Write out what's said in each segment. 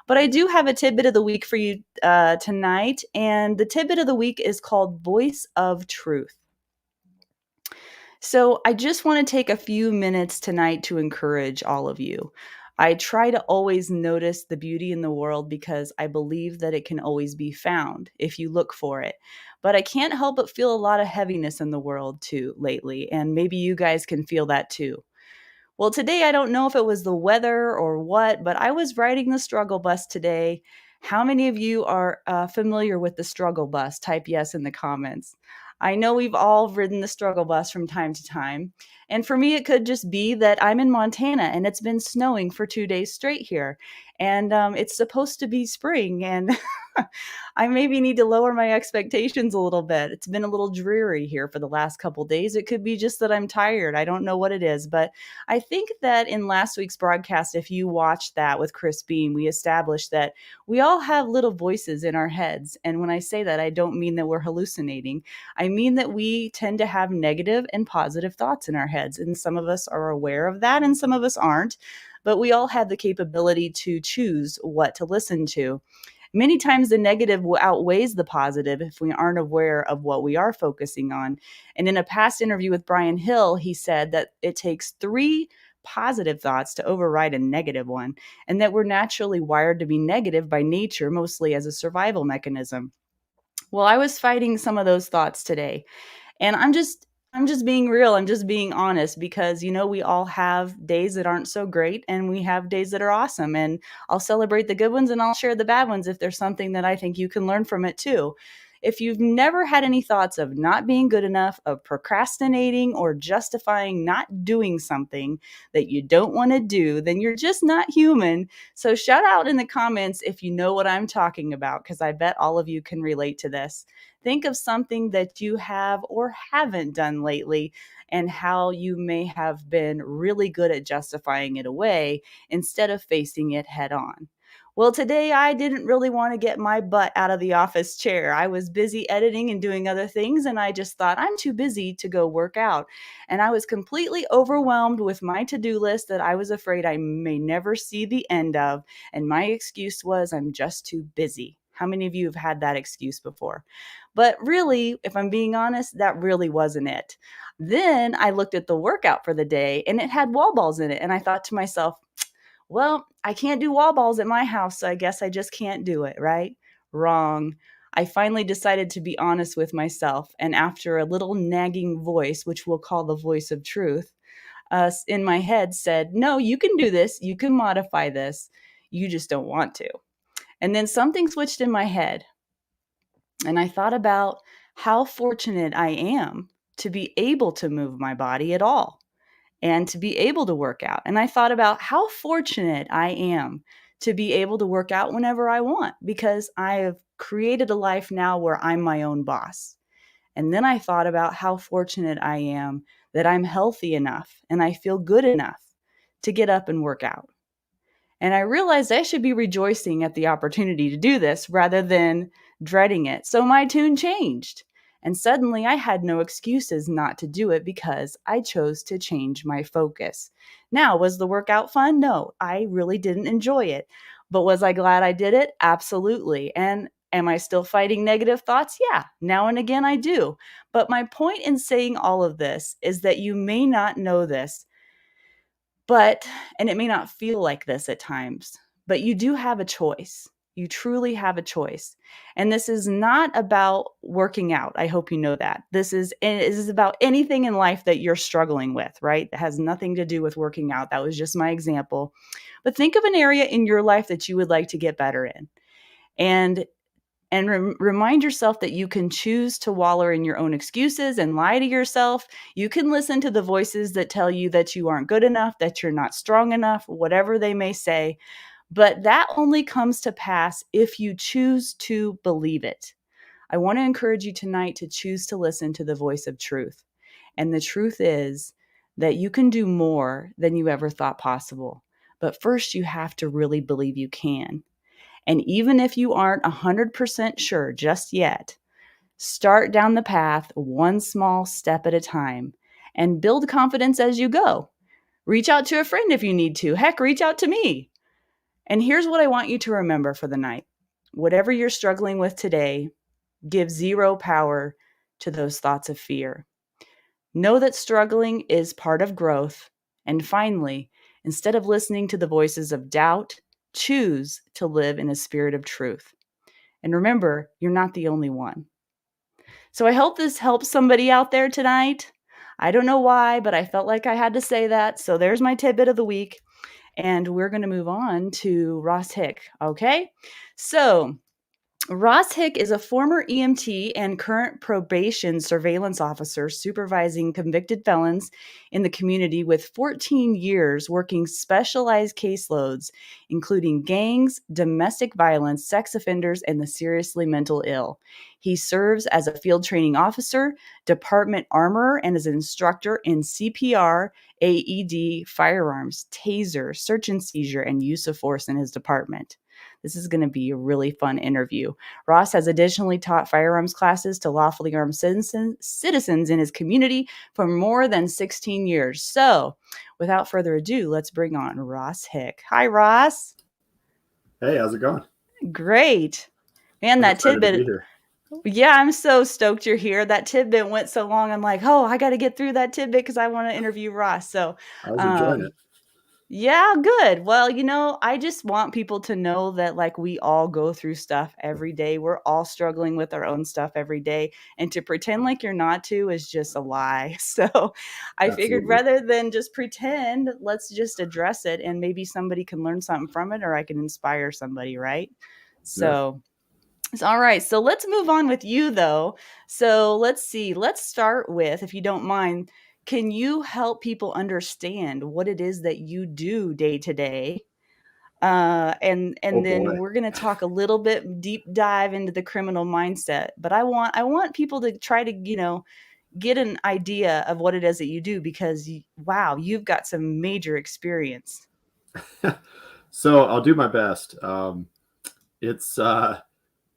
But I do have a tidbit of the week for you tonight. And the tidbit of the week is called Voice of Truth. So I just want to take a few minutes tonight to encourage all of you. I try to always notice the beauty in the world because I believe that it can always be found if you look for it. But I can't help but feel a lot of heaviness in the world too lately, and maybe you guys can feel that too. Well, today I don't know if it was the weather or what, but I was riding the struggle bus today. How many of you are familiar with the struggle bus? Type yes in the comments. I know we've all ridden the struggle bus from time to time. And for me, it could just be that I'm in Montana and it's been snowing for 2 days straight here. And it's supposed to be spring. And I maybe need to lower my expectations a little bit. It's been a little dreary here for the last couple days. It could be just that I'm tired. I don't know what it is. But I think that in last week's broadcast, if you watched that with Chris Beam, we established that we all have little voices in our heads. And when I say that, I don't mean that we're hallucinating. I mean that we tend to have negative and positive thoughts in our heads. And some of us are aware of that and some of us aren't. But we all have the capability to choose what to listen to. Many times the negative outweighs the positive if we aren't aware of what we are focusing on. And in a past interview with Brian Hill, he said that it takes 3 positive thoughts to override a negative one, and that we're naturally wired to be negative by nature, mostly as a survival mechanism. Well, I was fighting some of those thoughts today. And I'm just being real. I'm just being honest because, we all have days that aren't so great and we have days that are awesome. And I'll celebrate the good ones and I'll share the bad ones if there's something that I think you can learn from it too. If you've never had any thoughts of not being good enough, of procrastinating or justifying not doing something that you don't want to do, then you're just not human. So shout out in the comments if you know what I'm talking about, because I bet all of you can relate to this. Think of something that you have or haven't done lately and how you may have been really good at justifying it away instead of facing it head on. Well, today I didn't really want to get my butt out of the office chair. I was busy editing and doing other things, and I just thought I'm too busy to go work out. And I was completely overwhelmed with my to-do list that I was afraid I may never see the end of. And my excuse was I'm just too busy. How many of you have had that excuse before? But really, if I'm being honest, that really wasn't it. Then I looked at the workout for the day and it had wall balls in it. And I thought to myself, well, I can't do wall balls at my house, so I guess I just can't do it, right? Wrong. I finally decided to be honest with myself. And after a little nagging voice, which we'll call the voice of truth, in my head said, no, you can do this. You can modify this. You just don't want to. And then something switched in my head. And I thought about how fortunate I am to be able to move my body at all and to be able to work out. And I thought about how fortunate I am to be able to work out whenever I want because I have created a life now where I'm my own boss. And then I thought about how fortunate I am that I'm healthy enough and I feel good enough to get up and work out. And I realized I should be rejoicing at the opportunity to do this rather than dreading it. So my tune changed. And suddenly I had no excuses not to do it because I chose to change my focus. Now, was the workout fun? No, I really didn't enjoy it. But was I glad I did it? Absolutely. And am I still fighting negative thoughts? Yeah, now and again I do. But my point in saying all of this is that you may not know this, and it may not feel like this at times, but you do have a choice. You truly have a choice. And this is not about working out. I hope you know that. This is about anything in life that you're struggling with, right? It has nothing to do with working out. That was just my example. But think of an area in your life that you would like to get better in. And remind yourself that you can choose to wallow in your own excuses and lie to yourself. You can listen to the voices that tell you that you aren't good enough, that you're not strong enough, whatever they may say. But that only comes to pass if you choose to believe it. I want to encourage you tonight to choose to listen to the voice of truth. And the truth is that you can do more than you ever thought possible. But first, you have to really believe you can. And even if you aren't 100% sure just yet, start down the path one small step at a time and build confidence as you go. Reach out to a friend if you need to. Heck, reach out to me. And here's what I want you to remember for the night. Whatever you're struggling with today, give zero power to those thoughts of fear. Know that struggling is part of growth. And finally, instead of listening to the voices of doubt, choose to live in a spirit of truth. And remember, you're not the only one. So I hope this helps somebody out there tonight. I don't know why, but I felt like I had to say that. So there's my tidbit of the week. And we're going to move on to Ross Hick. Okay. So Ross Hick is a former EMT and current probation surveillance officer supervising convicted felons in the community with 14 years working specialized caseloads, including gangs, domestic violence, sex offenders, and the seriously mental ill. He serves as a field training officer, department armorer, and as an instructor in CPR, AED, firearms, taser, search and seizure, and use of force in his department. This is going to be a really fun interview. Ross has additionally taught firearms classes to lawfully armed citizens in his community for more than 16 years. So, without further ado, let's bring on Ross Hick. Hi, Ross. Hey, how's it going? Great. Man, I'm that excited to be tidbit. here. Yeah, I'm so stoked you're here. That tidbit went so long. I'm like, oh, I got to get through that tidbit because I want to interview Ross. So, I was enjoying um, it. yeah, good. Well, I just want people to know that like we all go through stuff every day. We're all struggling with our own stuff every day. And to pretend like you're not to is just a lie. So I figured Absolutely. rather than just pretend, let's just address it and maybe somebody can learn something from it or I can inspire somebody, right? Yeah. So all right. So let's move on with you, though. So let's see. Let's start with, if you don't mind, can you help people understand what it is that you do day to day? Oh And then boy. we're going to talk a little bit deep dive into the criminal mindset. But I want people to try to get an idea of what it is that you do because wow, you've got some major experience. So I'll do my best. It's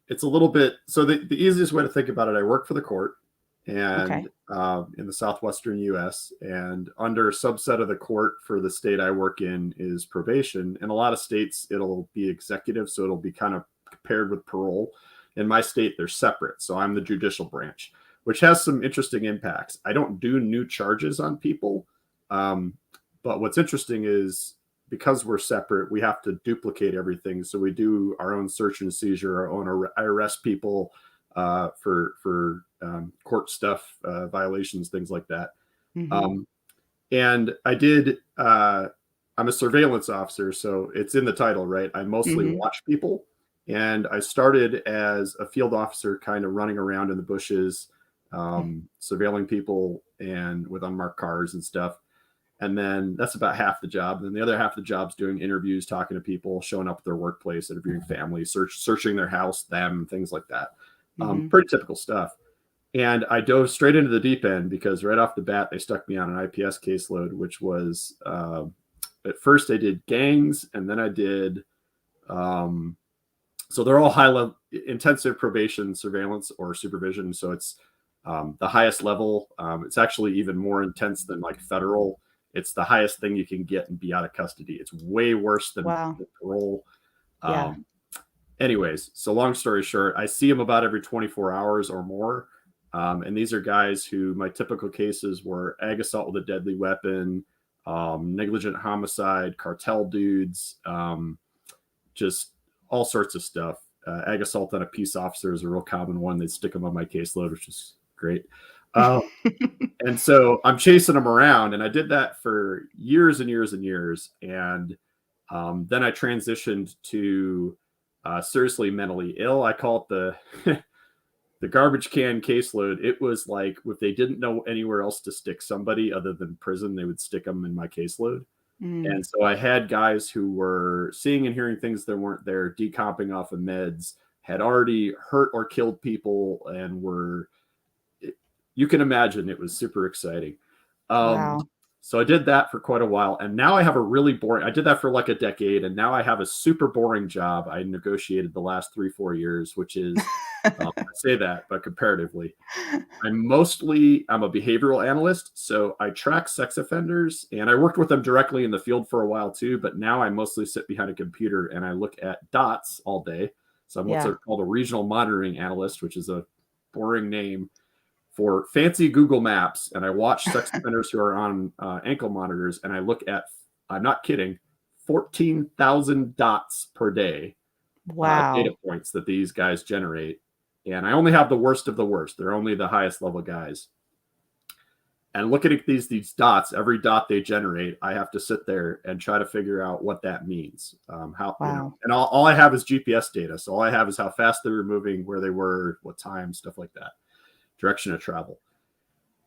it's a little bit. So the easiest way to think about it, I work for the court, and Okay. in the southwestern U.S. and under a subset of the court for the state I work in is probation. In a lot of states, it'll be executive, so it'll be kind of paired with parole. In my state, they're separate, so I'm the judicial branch, which has some interesting impacts. I don't do new charges on people, um, but what's interesting is because we're separate, we have to duplicate everything. So we do our own search and seizure, our own. I arrest people for court stuff, violations, things like that. Mm-hmm. Um, and I did. I'm a surveillance officer, so it's in the title, right? I mostly Mm-hmm. watch people, and I started as a field officer, kind of running around in the bushes, surveilling people and with unmarked cars and stuff. And then that's about half the job. Then the other half of the job's doing interviews, talking to people, showing up at their workplace, interviewing families, searching their house, them, things like that. Mm-hmm. Pretty typical stuff. And I dove straight into the deep end because right off the bat, they stuck me on an IPS caseload, which was at first I did gangs and then I did, so they're all high level intensive probation surveillance or supervision. So it's the highest level. It's actually even more intense than like federal. It's the highest thing you can get and be out of custody. It's way worse than Wow. parole. Yeah. Um, anyways, so long story short, I see them about every 24 hours or more. And these are guys who my typical cases were ag assault with a deadly weapon, negligent homicide, cartel dudes, just all sorts of stuff. Ag assault on a peace officer is a real common one. They stick them on my caseload, which is great. Uh, and so I'm chasing them around, and I did that for years and years and years. And then I transitioned to seriously mentally ill. I call it the the garbage can caseload. It was like if they didn't know anywhere else to stick somebody other than prison, they would stick them in my caseload. Mm, And so I had guys who were seeing and hearing things that weren't there, decomping off of meds, had already hurt or killed people, and were, you can imagine it was super exciting. Um, wow. so I did that for quite a while. And now I have a really boring, I did that for like a decade. And now I have a super boring job I negotiated the last 3, 4 years, which is I say that, but comparatively. I'm a behavioral analyst, so I track sex offenders, and I worked with them directly in the field for a while too, but now I mostly sit behind a computer and I look at dots all day. So I'm what's Yeah. called a regional monitoring analyst, which is a boring name for fancy Google Maps, and I watch sex offenders who are on ankle monitors, and I look at, I'm not kidding, 14,000 dots per day, data Wow. points that these guys generate. And I only have the worst of the worst. They're only the highest level guys. And looking at these dots, every dot they generate, I have to sit there and try to figure out what that means. Wow. And all I have is GPS data. So all I have is how fast they were moving, where they were, what time, stuff like that, direction of travel.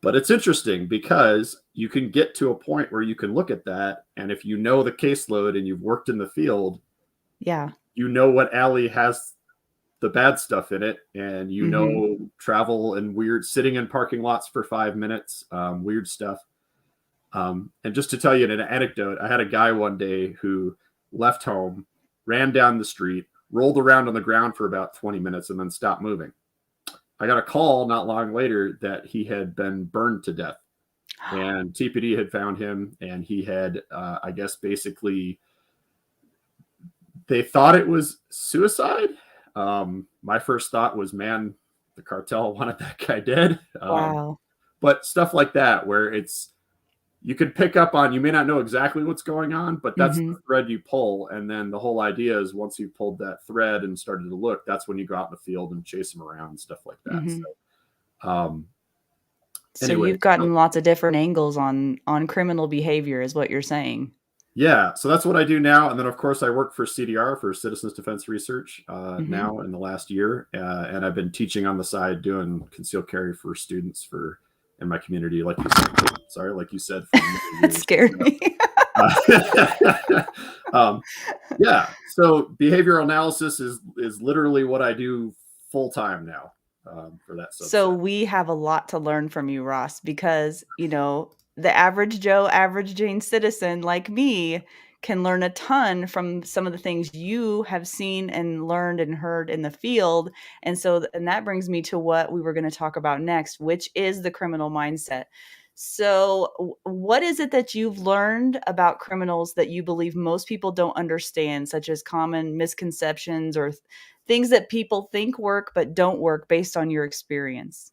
But it's interesting because you can get to a point where you can look at that. And if you know the caseload and you've worked in the field, Yeah. you know what alley has the bad stuff in it, and Mhm. travel and weird sitting in parking lots for 5 minutes, weird stuff. And just to tell you an anecdote, I had a guy one day who left home, ran down the street, rolled around on the ground for about 20 minutes, and then stopped moving. I got a call not long later that he had been burned to death, and TPD had found him, and he had, I guess, basically they thought it was suicide. My first thought was, man, the cartel wanted that guy dead. Wow. But stuff like that, where it's, you can pick up on, you may not know exactly what's going on, but that's the Mhm. thread you pull. And then the whole idea is once you pulled that thread and started to look, that's when you go out in the field and chase them around and stuff like that. Mhm. So, So anyway, you've gotten lots of different angles on criminal behavior is what you're saying. yeah, so that's what I do now. And then, of course, I work for CDR, for Citizens Defense Research, Mhm. now in the last year. And I've been teaching on the side, doing concealed carry for students for in my community, like you said. Sorry, like you said, for many That years. scared me. Um, yeah, so behavioral analysis is literally what I do full time now, for that So subset. we have a lot to learn from you, Ross, because, the average Joe, average Jane citizen like me can learn a ton from some of the things you have seen and learned and heard in the field. And so, and that brings me to what we were going to talk about next, which is the criminal mindset. So, what is it that you've learned about criminals that you believe most people don't understand, such as common misconceptions or things that people think work but don't work based on your experience?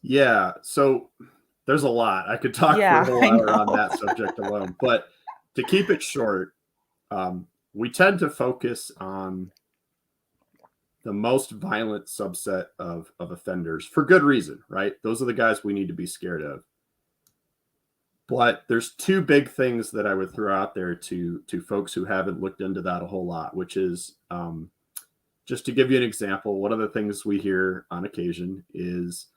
Yeah, so there's a lot. I could talk for a Yeah, whole I hour on know. that subject alone, but to keep it short, we tend to focus on the most violent subset of offenders for good reason, right? Those are the guys we need to be scared of. But there's two big things that I would throw out there to folks who haven't looked into that a whole lot, which is, just to give you an example, one of the things we hear on occasion is,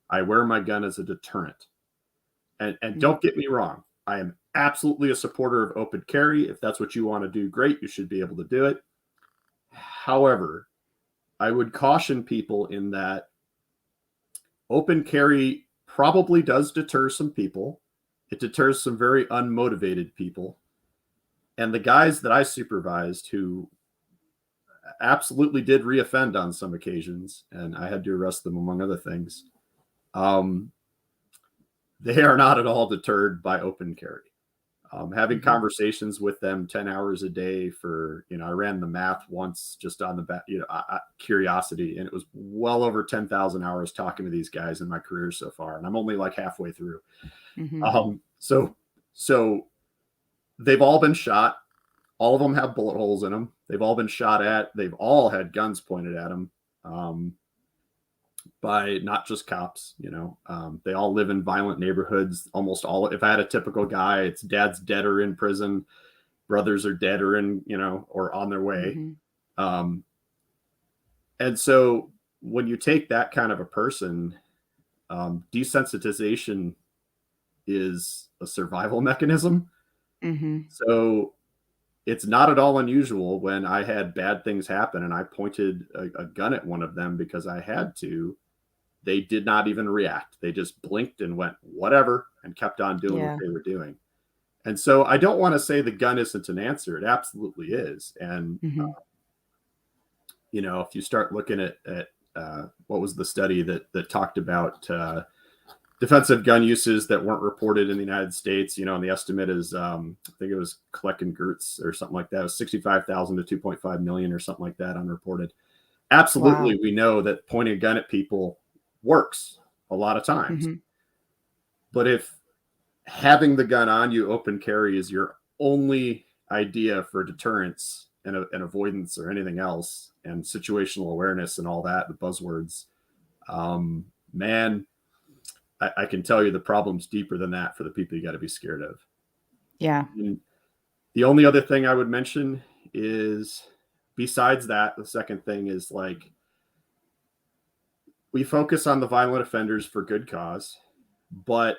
I wear my gun as a deterrent. And Mhm. don't get me wrong, I am absolutely a supporter of open carry. If that's what you want to do, great, you should be able to do it. However, I would caution people in that open carry probably does deter some people. It deters some very unmotivated people. And the guys that I supervised who absolutely did reoffend on some occasions, and I had to arrest them among other things, um, they are not at all deterred by open carry. Having Mhm. conversations with them 10 hours a day for, I ran the math once just on the back, curiosity, and it was well over 10,000 hours talking to these guys in my career so far. And I'm only like halfway through. Mhm. So they've all been shot. All of them have bullet holes in them. They've all been shot at. They've all had guns pointed at them. By not just cops. They all live in violent neighborhoods. Almost all. If I had a typical guy, it's dad's dead or in prison, brothers are dead or in, or on their way. Mhm. Um, and so when you take that kind of a person, desensitization is a survival mechanism. Mhm. So it's not at all unusual when I had bad things happen and I pointed a gun at one of them because I had to. They did not even react. They just blinked and went, whatever, and kept on doing what Yeah. they were doing. And so I don't want to say the gun isn't an answer. It absolutely is. And Mhm. if you start looking at what was the study that talked about defensive gun uses that weren't reported in the United States, and the estimate is, I think it was Kleck and Gertz or something like that. It was 65,000 to 2.5 million or something like that unreported. Absolutely, Wow. we know that pointing a gun at people works a lot of times. Mm-hmm. But if having the gun on you open carry is your only idea for deterrence and avoidance or anything else, and situational awareness and all that, the buzzwords, man, I can tell you the problem's deeper than that for the people you got to be scared of. Yeah. And the only other thing I would mention is, besides that, the second thing is like, we focus on the violent offenders for good cause, but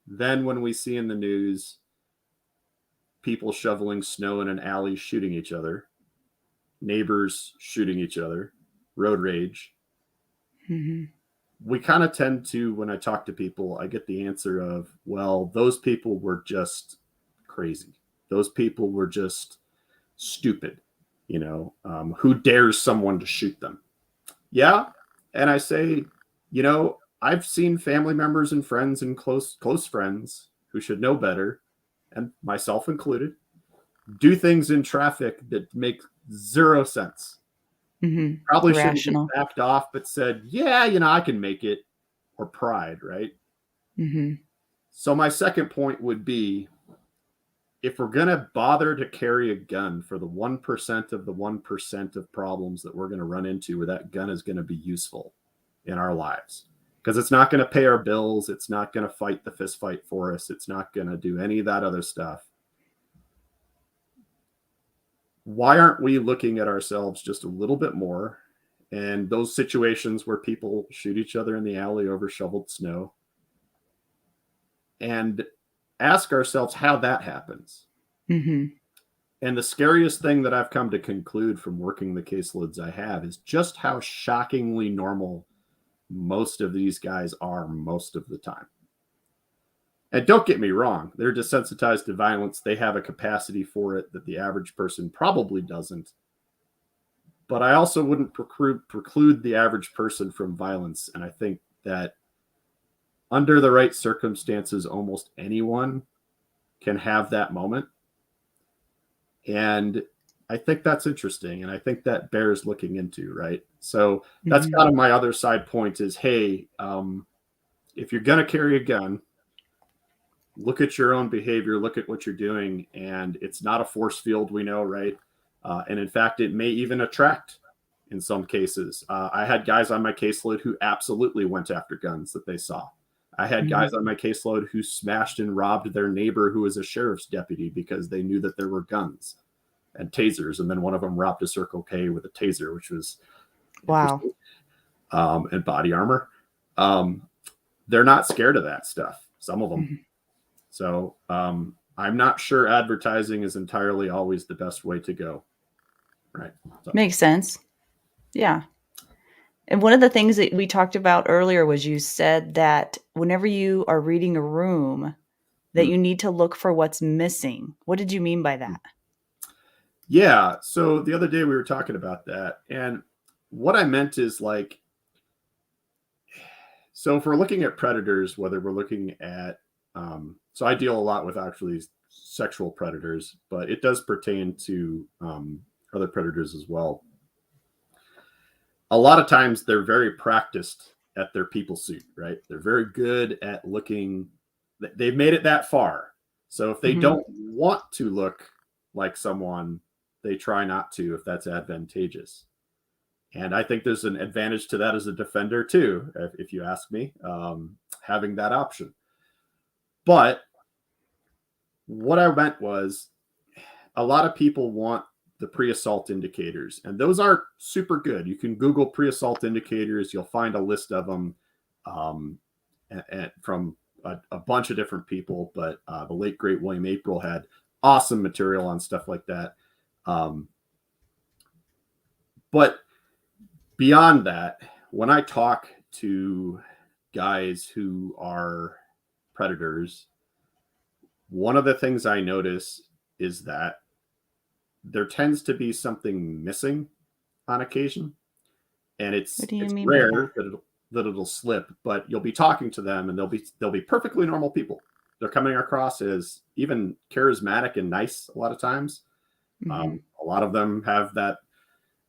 then when we see in the news people shoveling snow in an alley shooting each other, neighbors shooting each other, road rage, Mm-hmm. we kind of tend to, when I talk to people, I get the answer of, well, those people were just crazy. Those people were just stupid. Who dares someone to shoot them? Yeah. And I say, I've seen family members and friends and close friends who should know better, and myself included, do things in traffic that make zero sense. Mm-hmm. Probably should have just Irrational. backed off, but said, yeah, I can make it, or pride, right? Mm-hmm. So my second point would be, if we're going to bother to carry a gun for the 1% of the 1% of problems that we're going to run into where that gun is going to be useful in our lives, because it's not going to pay our bills, it's not going to fight the fist fight for us, it's not going to do any of that other stuff. Why aren't we looking at ourselves just a little bit more, and those situations where people shoot each other in the alley over shoveled snow, and ask ourselves how that happens? Mm-hmm. And the scariest thing that I've come to conclude from working the caseloads I have is just how shockingly normal most of these guys are most of the time. And don't get me wrong, they're desensitized to violence. They have a capacity for it that the average person probably doesn't. But I also wouldn't preclude the average person from violence. And I think that under the right circumstances, almost anyone can have that moment. And I think that's interesting. And I think that bears looking into, right? So that's Mm-hmm. kind of my other side point is, hey, if you're going to carry a gun, look at your own behavior, look at what you're doing. And it's not a force field, we know, right? And in fact, it may even attract in some cases. I had guys on my caseload who absolutely went after guns that they saw. I had Mm-hmm. guys on my caseload who smashed and robbed their neighbor who was a sheriff's deputy because they knew that there were guns and tasers. And then one of them robbed a Circle K with a taser, which was Wow. interesting, and body armor. They're not scared of that stuff, some of them. Mm-hmm. So I'm not sure advertising is entirely always the best way to go. Right. So, Makes sense. Yeah. And one of the things that we talked about earlier was you said that whenever you are reading a room, that hmm. you need to look for what's missing. What did you mean by that? Yeah. So the other day we were talking about that. And what I meant is like, so if we're looking at predators, whether we're looking at, so I deal a lot with actually sexual predators, but it does pertain to other predators as well. A lot of times they're very practiced at their people suit, right? They're very good at looking, they've made it that far. So if they Mm-hmm. don't want to look like someone, they try not to if that's advantageous. And I think there's an advantage to that as a defender too, if you ask me, having that option. But what I meant was, a lot of people want the pre-assault indicators, and those aren't super good. You can Google pre-assault indicators; you'll find a list of them, and from a bunch of different people. But the late great William April had awesome material on stuff like that. But beyond that, when I talk to guys who are predators, one of the things I notice is that there tends to be something missing on occasion. and What it's do you it's mean by that? rare that it'll slip, but you'll be talking to them and they'll be perfectly normal people. They're coming across as even charismatic and nice a lot of times. Mhm. A lot of them have that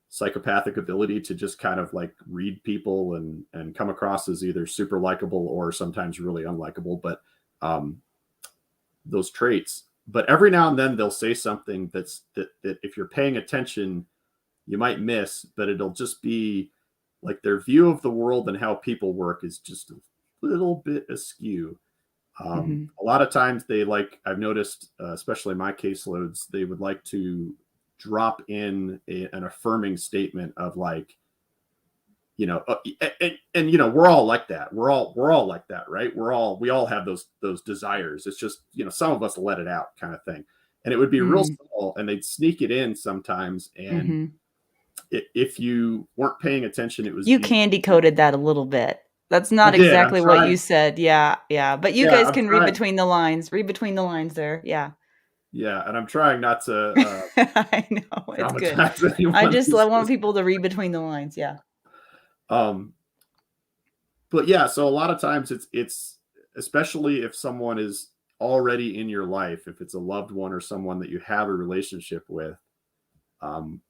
psychopathic ability to just kind of like read people and come across as either super likable or sometimes really unlikable. But um, those traits. But every now and then they'll say something that if you're paying attention, you might miss, but it'll just be like their view of the world and how people work is just a little bit askew. Mhm. A lot of times they like, I've noticed, especially my caseloads, they would like to drop in an affirming statement of like, and we're all like that. We're all like that, right? We all have those desires. It's just, some of us let it out kind of thing. And it would be real Mm. small and they'd sneak it in sometimes. And Mhm. if you weren't paying attention, it was You easy. candy coated that a little bit. That's I not did. I'm exactly what trying. you said. Yeah, yeah, but you Yeah, guys I'm can read trying. between the lines. Read between the lines there. Yeah. Yeah. And I'm trying not to I know, it's good. traumatize I anyone. want people to read between the lines, yeah. Um, but yeah, so a lot of times it's especially if someone is already in your life, if it's a loved one or someone that you have a relationship with,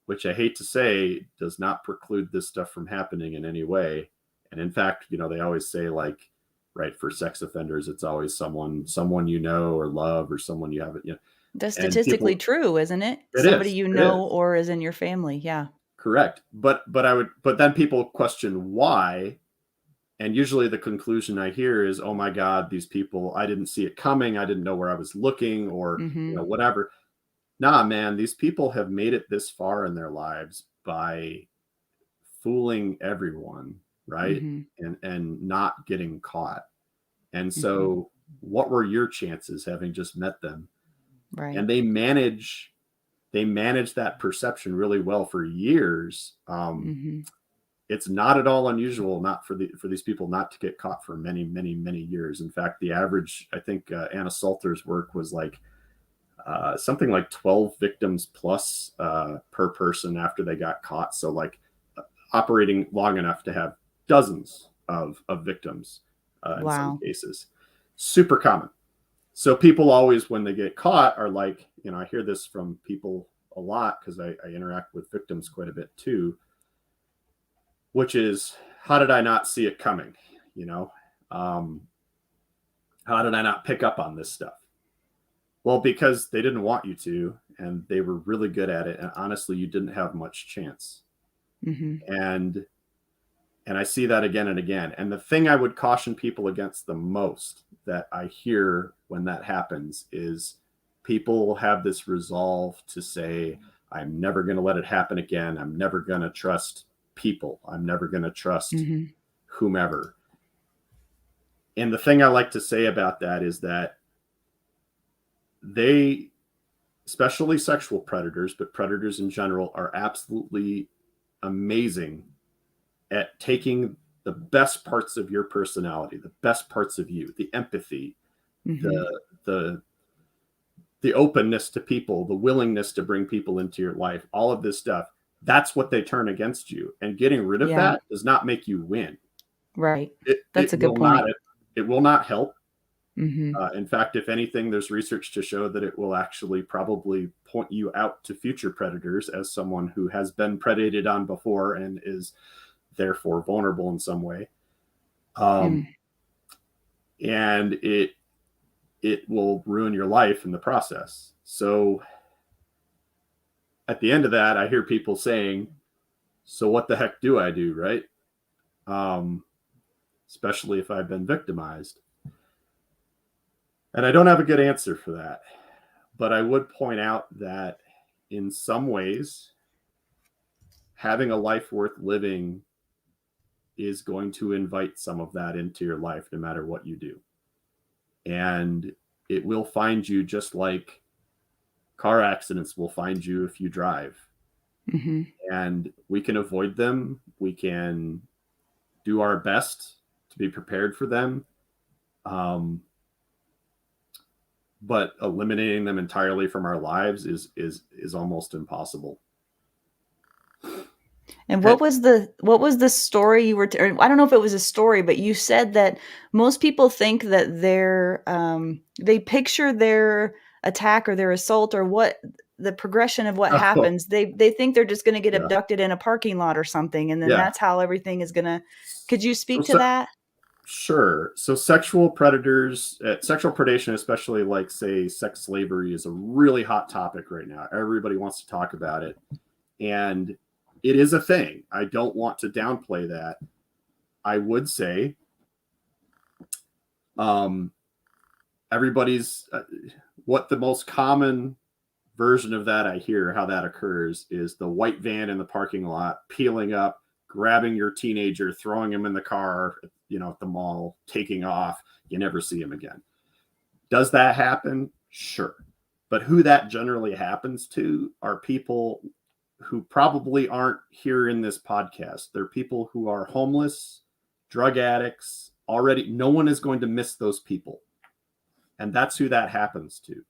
which I hate to say does not preclude this stuff from happening in any way. And in fact, they always say like, right, for sex offenders, it's always someone or love or someone you haven't, That's and statistically people, true, isn't it? it Somebody is, you it know is or is in your family, yeah. correct. But then people question why. And usually the conclusion I hear is, oh my God, these people, I didn't see it coming. I didn't know where I was looking or, Mhm. whatever. Nah, man, these people have made it this far in their lives by fooling everyone, right? Mhm. And not getting caught. And Mhm. so what were your chances having just met them? Right. And they manage that perception really well for years. Mhm. It's not at all unusual not for these people not to get caught for many, many, many years. In fact, the average, I think, Anna Salter's work was like something like 12 victims plus per person after they got caught. So like operating long enough to have dozens of victims in some Wow. cases. Super common. So people always, when they get caught, are like, I hear this from people a lot because I interact with victims quite a bit too, which is, how did I not see it coming? You know, um, how did I not pick up on this stuff? Well, because they didn't want you to, and they were really good at it. And honestly, you didn't have much chance. Mhm. And I see that again and again. And the thing I would caution people against the most that I hear when that happens is people have this resolve to say, I'm never going to let it happen again. I'm never going to trust people. I'm never going to trust Mhm. whomever. And the thing I like to say about that is that they, especially sexual predators, but predators in general, are absolutely amazing at taking the best parts of your personality, the best parts of you, the empathy, Mhm. the the the openness to people, the willingness to bring people into your life, all of this stuff. That's what they turn against you. And getting rid of Yeah. that does not make you win. Right. It That's a good will not. point. It will not help. Mhm. In fact, if anything, there's research to show that it will actually probably point you out to future predators as someone who has been predated on before and is therefore vulnerable in some way. Hmm. Um, and it will ruin your life in the process. So at the end of that, I hear people saying, "So what the heck do I do?" Right? Um, Especially if I've been victimized, and I don't have a good answer for that. But I would point out that in some ways, having a life worth living is going to invite some of that into your life no matter what you do. And it will find you just like car accidents will find you if you drive. Mhm. And we can avoid them. We can do our best to be prepared for them. Um, but eliminating them entirely from our lives is almost impossible. And And what was the story you were or I don't know if it was a story, but you said that most people think that they picture their attack or their assault or what the progression of what oh, happens. They think they're just gonna get yeah, abducted in a parking lot or something, and then yeah. that's how everything is gonna. Could you So, speak to that? sure. So sexual predators, sexual predation, especially like say sex slavery, is a really hot topic right now. Everybody wants to talk about it, and it is a thing. I don't want to downplay that. I would say um, everybody's what the most common version of that I hear how that occurs is the white van in the parking lot peeling up, grabbing your teenager, throwing him in the car, at the mall, taking off. You never see him again. Does that happen? Sure. But who that generally happens to are people who probably aren't here in this podcast. They're people who are homeless, drug addicts, already. No one is going to miss those people. And that's who that happens to.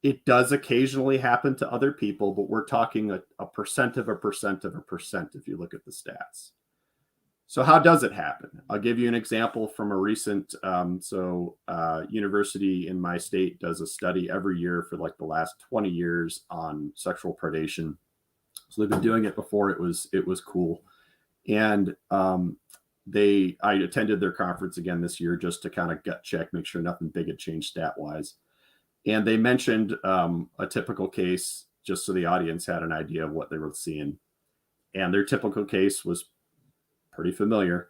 It does occasionally happen to other people, but we're talking a percent of a percent of a percent if you look at the stats. So how does it happen? I'll give you an example from a recent, university in my state does a study every year for like the last 20 years on sexual predation. So they've been doing it before it was cool. And I attended their conference again this year just to kind of gut check, make sure nothing big had changed stat wise. And they mentioned a typical case just so the audience had an idea of what they were seeing. And their typical case was pretty familiar.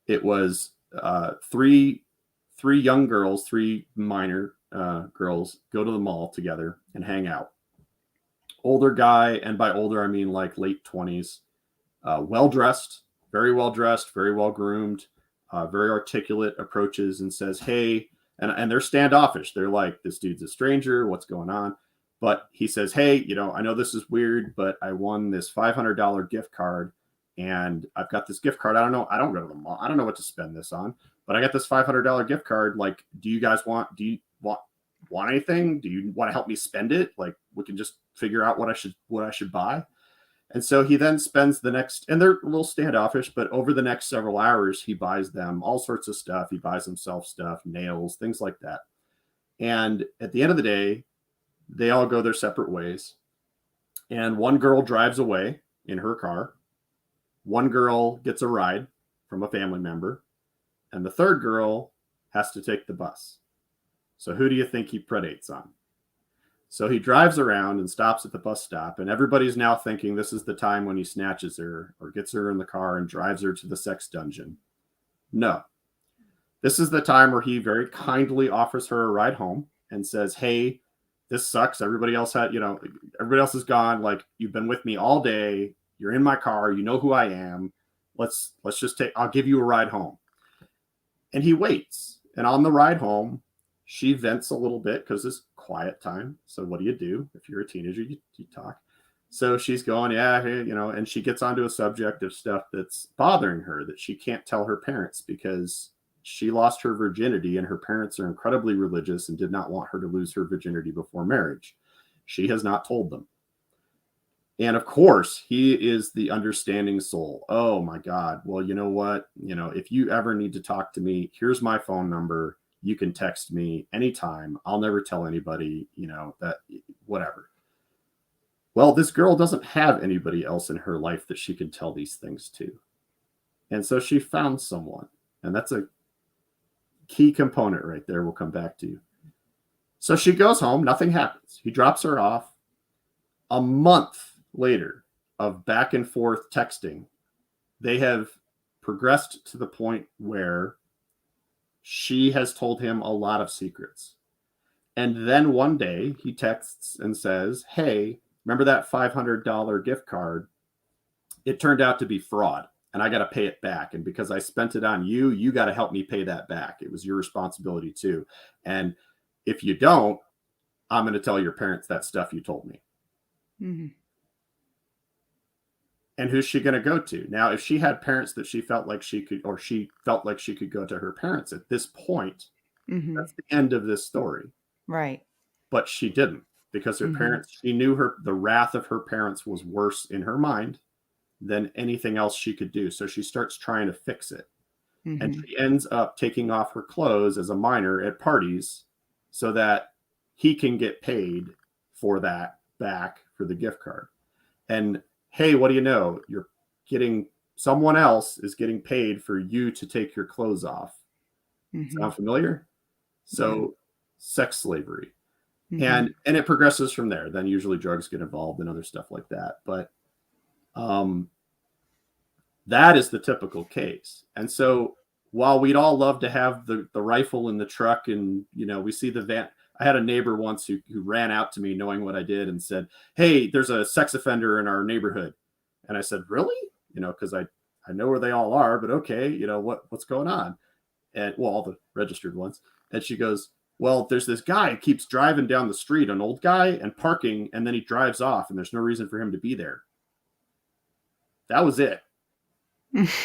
It was three young girls, three minor girls go to the mall together and hang out. Older guy, and by older I mean like late 20s, well dressed, very well groomed, very articulate, approaches and says, "Hey," and they're standoffish. They're like, "This dude's a stranger. What's going on?" But he says, "Hey, I know this is weird, but I won this $500 gift card, and I've got this gift card. I don't know. I don't go to the mall. I don't know what to spend this on, but I got this $500 gift card. Like, do you want anything? Do you want to help me spend it? Like, we can just figure out what I should buy." And so he then spends the next, and they're a little standoffish, but over the next several hours, he buys them all sorts of stuff. He buys himself stuff, nails, things like that. And at the end of the day, they all go their separate ways. And one girl drives away in her car. One girl gets a ride from a family member. And the third girl has to take the bus. So who do you think he predates on? So he drives around and stops at the bus stop, and everybody's now thinking this is the time when he snatches her or gets her in the car and drives her to the sex dungeon. No. This is the time where he very kindly offers her a ride home and says, "Hey, this sucks. Everybody else is gone. Like, you've been with me all day. You're in my car. You know who I am. Let's just I'll give you a ride home." And he waits. And on the ride home, she vents a little bit because it's quiet time. So what do? If you're a teenager, you talk. So she's going, yeah, hey, and she gets onto a subject of stuff that's bothering her that she can't tell her parents because she lost her virginity and her parents are incredibly religious and did not want her to lose her virginity before marriage. She has not told them. And of course, he is the understanding soul. Oh my God. Well, you know what? If you ever need to talk to me, here's my phone number. You can text me anytime. I'll never tell anybody, that whatever. Well, this girl doesn't have anybody else in her life that she can tell these things to. And so she found someone. And that's a key component right there. We'll come back to. So she goes home. Nothing happens. He drops her off. A month later of back and forth texting, they have progressed to the point where she has told him a lot of secrets. And then one day he texts and says, "Hey, remember that $500 gift card? It turned out to be fraud and I got to pay it back. And because I spent it on you, you got to help me pay that back. It was your responsibility too. And if you don't, I'm going to tell your parents that stuff you told me." Mm-hmm. And who's she going to go to? Now, if she had parents that she felt like she could go to her parents at this point, mm-hmm. That's the end of this story. Right. But she didn't, because her parents, she knew the wrath of her parents was worse in her mind than anything else she could do. So she starts trying to fix it. And Mhm. she ends up taking off her clothes as a minor at parties so that he can get paid for that back for the gift card. And hey, what do you know? You're getting someone else is getting paid for you to take your clothes off. Mhm. Sound familiar? Yeah. So sex slavery. Mhm. And it progresses from there. Then usually drugs get involved and other stuff like that. But um, that is the typical case. And so while we'd all love to have the rifle in the truck and, we see the van, I had a neighbor once who ran out to me knowing what I did and said, "Hey, there's a sex offender in our neighborhood." And I said, "Really?" Because I know where they all are, but okay, what's going on? And well, all the registered ones. And she goes, "Well, there's this guy who keeps driving down the street, an old guy, and parking, and then he drives off, and there's no reason for him to be there." That was it.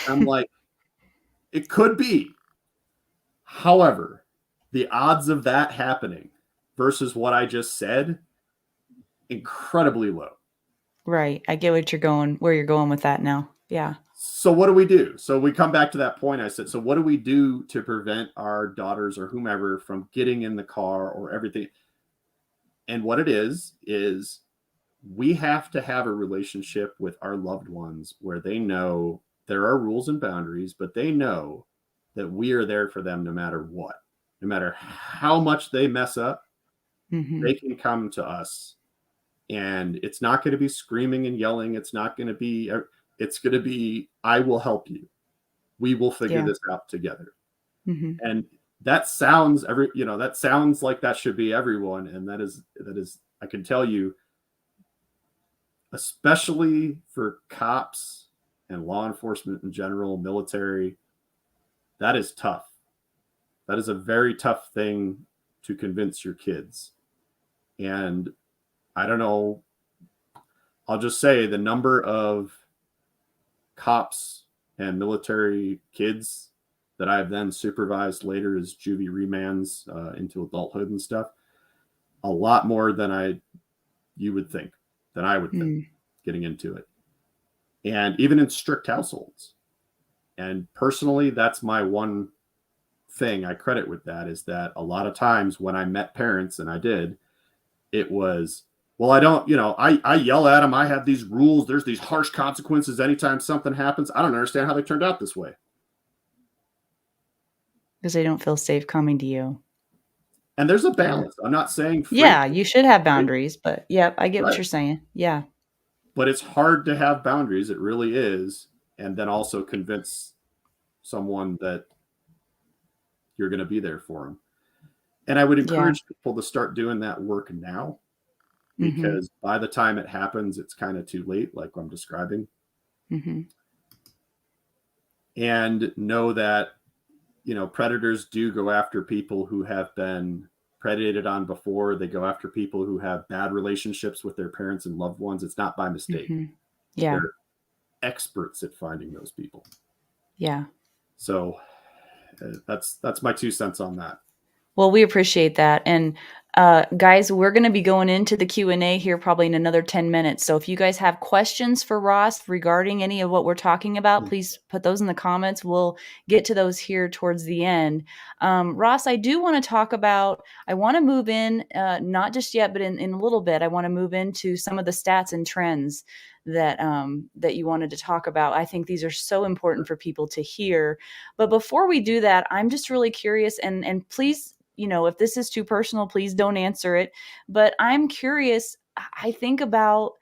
I'm like, it could be. However, the odds of that happening versus what I just said, incredibly low. Right. I get where you're going with that now. Yeah. So what do we do? So we come back to that point I said, so what do we do to prevent our daughters or whomever from getting in the car or everything? And what it is we have to have a relationship with our loved ones where they know there are rules and boundaries, but they know that we are there for them no matter what. No matter how much they mess up, Mhm. they can come to us, and it's not going to be screaming and yelling. It's going to be, I will help you. We will figure Yeah. this out together. Mhm. And that sounds like that should be everyone. And that is, I can tell you, especially for cops and law enforcement in general, military, that is tough. That is a very tough thing to convince your kids. And I don't know, I'll just say the number of cops and military kids that I've then supervised later as juvie remands into adulthood and stuff, a lot more than I would think, Mm. getting into it. And even in strict households. And personally, that's my one thing I credit with that is that a lot of times when I met parents, and I did, it was, well, I don't, I yell at them. I have these rules. There's these harsh consequences anytime something happens. I don't understand how they turned out this way. 'Cause they don't feel safe coming to you. And there's a Yeah. balance. I'm not saying free, Yeah, you should have right? boundaries, but yep, I get what Right. you're saying. Yeah. But it's hard to have boundaries. It really is. And then also convince someone that you're going to be there for them. And I would Yeah. encourage people to start doing that work now Mhm. because by the time it happens, it's kind of too late, like I'm describing. Mhm. And know that, predators do go after people who have been predated on before. They go after people who have bad relationships with their parents and loved ones. It's not by mistake. Mhm. Yeah. They're experts at finding those people. Yeah. So that's my 2 cents on that. Well, we appreciate that, and, guys, we're gonna be going into the Q&A here probably in another 10 minutes, so if you guys have questions for Ross regarding any of what we're talking about, please put those in the comments. We'll get to those here towards the end. Ross, I do wanna talk about I wanna move in, not just yet, but in a little bit, I wanna move into some of the stats and trends that you wanted to talk about. I think these are so important for people to hear, but before we do that, I'm just really curious, and please, if this is too personal, please don't answer it. But I'm curious. I think about,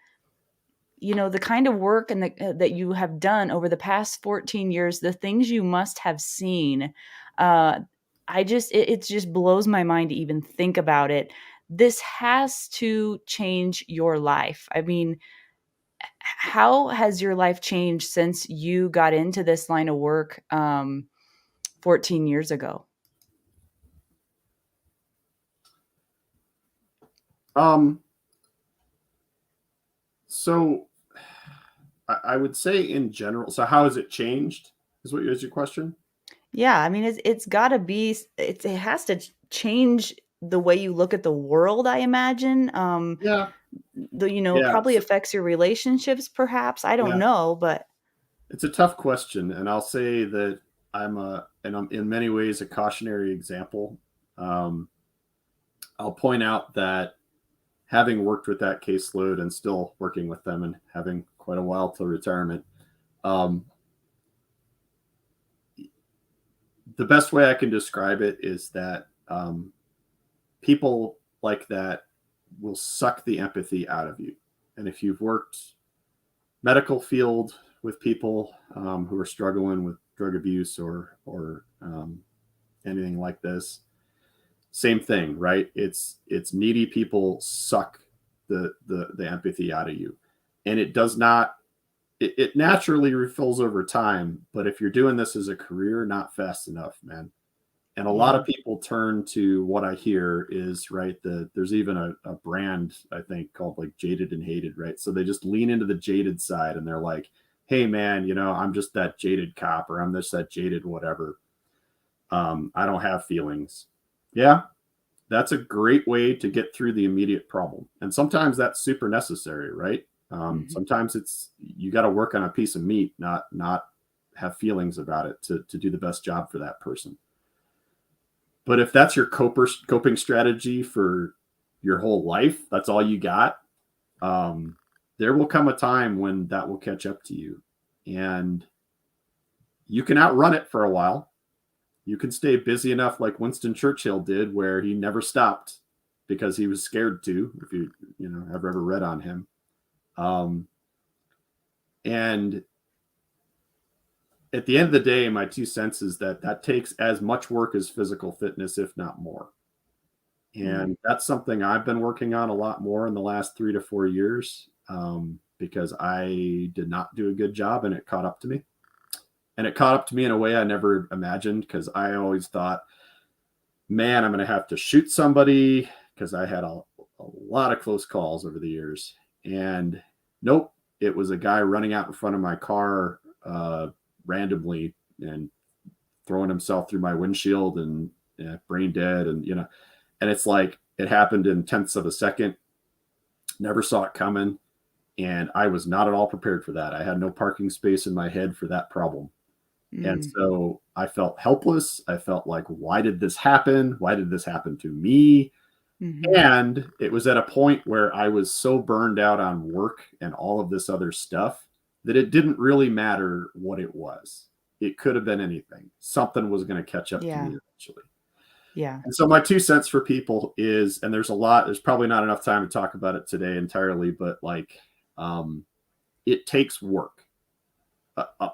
the kind of work and that you have done over the past 14 years, the things you must have seen. Uh, it just blows my mind to even think about it. This has to change your life. I mean, how has your life changed since you got into this line of work 14 years ago? Um, so I would say in general. So how has it changed? Is your question? Yeah, I mean, it's gotta be it has to change the way you look at the world, I imagine. Yeah. Yeah, probably affects your relationships, perhaps. I don't yeah. know, but It's a tough question, and I'll say that I'm in many ways a cautionary example. Um, I'll point out that having worked with that caseload and still working with them and having quite a while till retirement, um, the best way I can describe it is that people like that will suck the empathy out of you. And if you've worked medical field with people who are struggling with drug abuse or anything like this, same thing, right? It's needy people suck the empathy out of you, and it does not. It naturally refills over time, but if you're doing this as a career, not fast enough, man. And a lot yeah. of people turn to what I hear is right. There's even a brand I think called like Jaded and Hated, right? So they just lean into the jaded side and they're like, "Hey, man, I'm just that jaded cop, or I'm just that jaded whatever. I don't have feelings." Yeah, that's a great way to get through the immediate problem, and sometimes that's super necessary, right? Mhm. Sometimes it's you got to work on a piece of meat, not have feelings about it to do the best job for that person. But if that's your coping strategy for your whole life, that's all you got. Um, there will come a time when that will catch up to you, and you can outrun it for a while. You can stay busy enough, like Winston Churchill did, where he never stopped because he was scared to. If you have ever read on him, um, and at the end of the day, my 2 cents is that that takes as much work as physical fitness, if not more. Mm. And that's something I've been working on a lot more in the last 3 to 4 years because I did not do a good job and it caught up to me. And it caught up to me in a way I never imagined because I always thought, man, I'm going to have to shoot somebody because I had a lot of close calls over the years. And nope, it was a guy running out in front of my car randomly and throwing himself through my windshield and brain dead. And it's like it happened in tenths of a second. Never saw it coming. And I was not at all prepared for that. I had no parking space in my head for that problem. And Mm. so I felt helpless. I felt like, why did this happen? Why did this happen to me? Mhm. And it was at a point where I was so burned out on work and all of this other stuff that it didn't really matter what it was. It could have been anything. Something was going to catch up to me Yeah. eventually. Yeah. And so my 2 cents for people is, and there's probably not enough time to talk about it today entirely, but like, um, it takes work,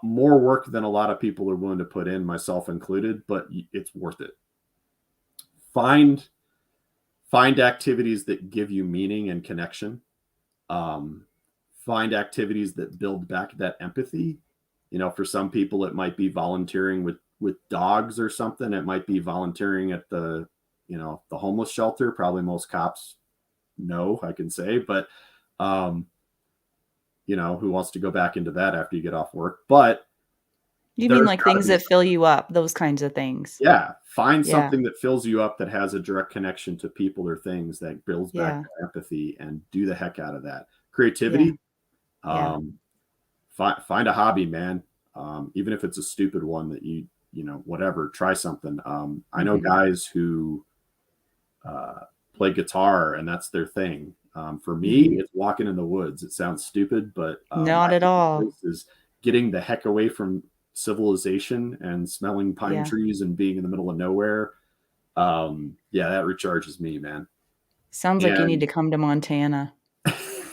more work than a lot of people are willing to put in, myself included, but it's worth it. Find, find activities that give you meaning and connection. Um, find activities that build back that empathy. For some people, it might be volunteering with dogs or something. It might be volunteering at the homeless shelter. Probably most cops know, I can say, but um, who wants to go back into that after you get off work? But You mean there's like got to things be that something. fill you up, those kinds of things? Yeah, find Yeah. something that fills you up that has a direct connection to people or things that builds back Yeah. that empathy and do the heck out of that. Yeah. Creativity, Yeah. um, find a hobby, man. Even if it's a stupid one that whatever, try something. I know Mhm. guys who uh, play guitar and that's their thing. For me, Mhm. it's walking in the woods. It sounds stupid, but Not my at all. choice is getting the heck away from civilization and smelling pine Yeah. trees and being in the middle of nowhere. Yeah, that recharges me, man. Sounds like you need And to come to Montana.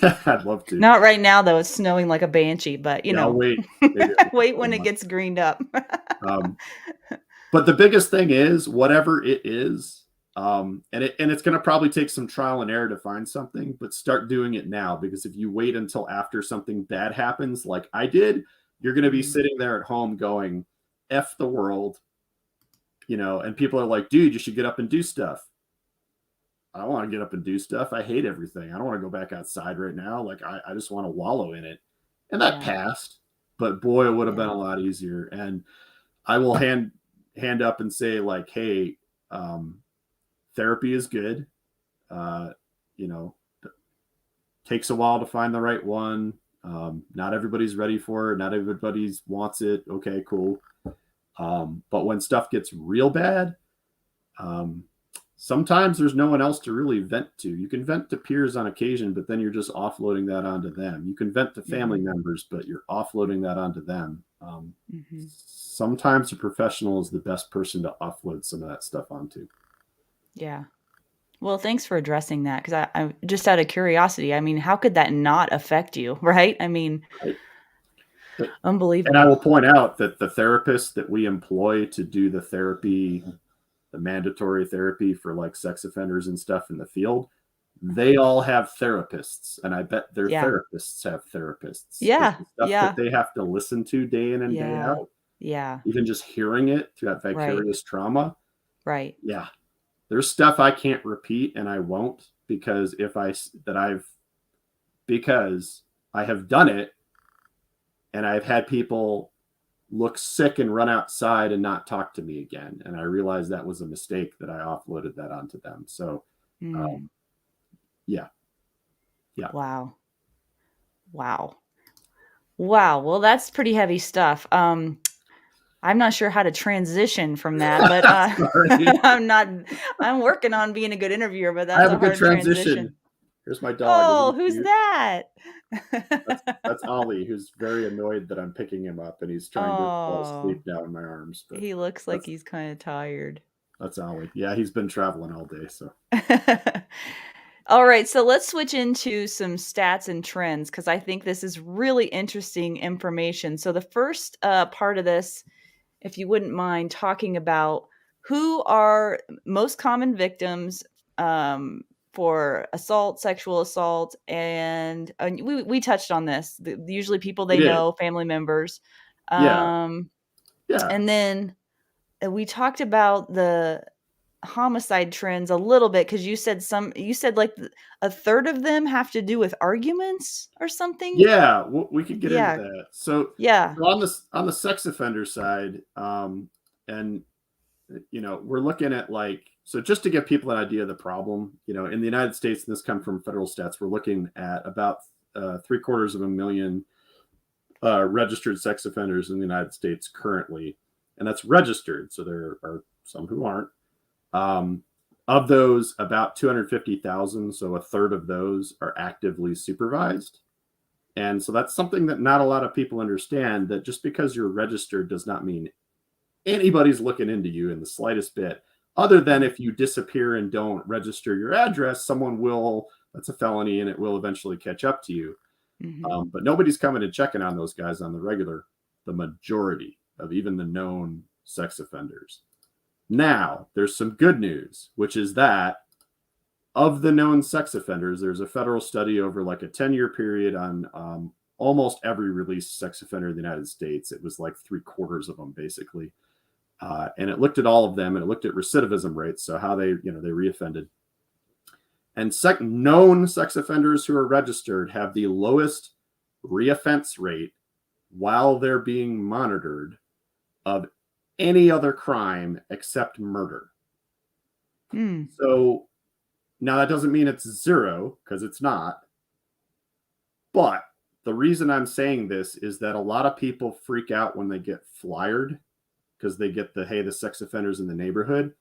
I'd love to. Not right now, though, it's snowing like a banshee, but, Yeah, I'll wait maybe a wait couple when it months. gets greened up. Um, but the biggest thing is whatever it is, and it's going to probably take some trial and error to find something, but start doing it now because if you wait until after something bad happens, like I did, you're going to be Mhm. sitting there at home going, "F the world," and people are like, "Dude, you should get up and do stuff." I don't want to get up and do stuff. I hate everything. I don't want to go back outside right now. Like I just want to wallow in it. And that Yeah. passed, but boy, it would have been Yeah. a lot easier. And I will hand up and say like, hey, um, therapy is good. Uh, you know, Takes a while to find the right one. Not everybody's ready for it. Not everybody wants it. Okay, cool. But when stuff gets real bad, um, sometimes there's no one else to really vent to. You can vent to peers on occasion, but then you're just offloading that onto them. You can vent to family members, but you're offloading that onto them. Sometimes a professional is the best person to offload some of that stuff onto. Yeah. Well, thanks for addressing that, because I just out of curiosity, I mean, how could that not affect you, right? I mean, Right. And I unbelievable. will point out that the therapists that we employ to do the therapy, the mandatory therapy for like sex offenders and stuff in the field, they all have therapists, and I bet their Yeah. therapists have therapists, because Yeah. the stuff that Yeah. they have to listen to day in and day Yeah. out, Yeah. even just hearing it through that Right. vicarious trauma, Right. yeah, there's stuff I can't repeat, and I won't, because because I have done it, and I've had people look sick and run outside and not talk to me again, and I realized that was a mistake, that I offloaded that onto them. So yeah. Wow. Wow. Wow. Well, that's pretty heavy stuff. I'm not sure how to transition from that, but Sorry. I'm working on being a good interviewer, but I that's have a a good hard transition. transition. Here's my dog. Isn't Oh, he who's cute? that? That's Ollie, who's very annoyed that I'm picking him up, and he's trying to fall Oh, asleep now in my arms. But he looks like that's he's kind of tired. that's Ollie. Yeah, he's been traveling all day. So All right, so let's switch into some stats and trends, because I think this is really interesting information. So the first part of this, if you wouldn't mind talking about who are most common victims for assault, sexual assault, and we touched on this. Usually people we they did. know, family members. Yeah, Um, yeah, and then we talked about the homicide trends a little bit, because you said like a third of them have to do with arguments or something. yeah. We could get into Yeah. that. So, Yeah. on the sex offender side, and we're looking at, like, so just to give people an idea of the problem, in the United States, and this comes from federal stats, we're looking at about 750,000 registered sex offenders in the United States currently, and that's registered. So there are some who aren't. Um, of those, about 250,000, so a third of those, are actively supervised. And so that's something that not a lot of people understand, that just because you're registered does not mean anybody's looking into you in the slightest bit, other than if you disappear and don't register your address, someone will, that's a felony, and it will eventually catch up to you. Mm-hmm. But nobody's coming and checking on those guys on the regular, the majority of even the known sex offenders. Now, there's some good news, which is that of the known sex offenders, there's a federal study over like a 10-year period on almost every released sex offender in the United States. It was like 3/4 of them, basically. And it looked at all of them, and it looked at recidivism rates, so how they reoffended. And known sex offenders who are registered have the lowest reoffense rate while they're being monitored of any other crime except murder. Mm. So now that doesn't mean it's zero, because it's not. But the reason I'm saying this is that a lot of people freak out when they get flyered, because they get the sex offenders in the neighborhood.